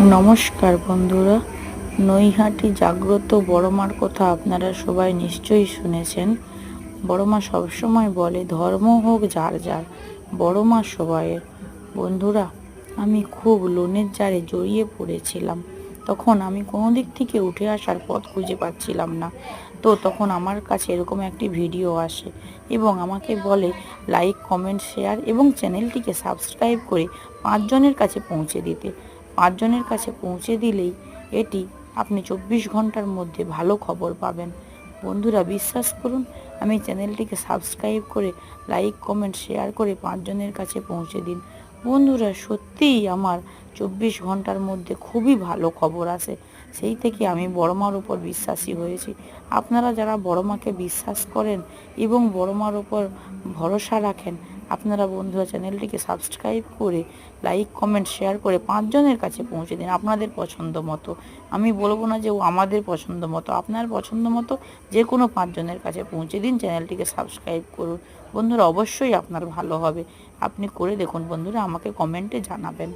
নমস্কার বন্ধুরা, নৈহাটি জাগ্রত বড়মার কথা আপনারা সবাই নিশ্চয়ই শুনেছেন। বড়মা সবসময় বলে, ধর্ম হোক যার যার, বড়মা সবাইয়ের। বন্ধুরা, আমি খুব লোনের জালে জড়িয়ে পড়েছিলাম। তখন আমি কোনো দিক থেকে উঠে আসার পথ খুঁজে পাচ্ছিলাম না। তো তখন আমার কাছে এরকম একটি ভিডিও আসে এবং আমাকে বলে লাইক, কমেন্ট, শেয়ার এবং চ্যানেলটিকে সাবস্ক্রাইব করে 5 জনের কাছে পৌঁছে দিতে। 5 জনের কাছে পৌঁছে দিলেই এটি আপনি 24 ঘন্টার মধ্যে ভালো খবর পাবেন। বন্ধুরা, বিশ্বাস করুন, আমি চ্যানেলটিকে সাবস্ক্রাইব করে লাইক, কমেন্ট, শেয়ার করে 5 জনের কাছে পৌঁছে দিন। বন্ধুরা, সত্যিই আমার 24 ঘন্টার মধ্যে খুবই ভালো খবর আসে। সেই থেকে আমি বড়মার উপর বিশ্বাসী হয়েছি। আপনারা যারা বড়মাকে বিশ্বাস করেন এবং বড়মার উপর ভরসা রাখেন, আপনারা বন্ধুরা চ্যানেলটিকে সাবস্ক্রাইব করে লাইক, কমেন্ট, শেয়ার করে 5 জনের কাছে পৌঁছে দিন আপনাদের পছন্দ মতো। আমি বলবো না যে ও আমাদের পছন্দ মতো, আপনার পছন্দ মতো যে কোনো 5 জনের কাছে পৌঁছে দিন, চ্যানেলটিকে সাবস্ক্রাইব করুন। বন্ধুরা, অবশ্যই আপনার ভালো হবে। আপনি করে দেখুন বন্ধুরা, আমাকে কমেন্টে জানাবেন।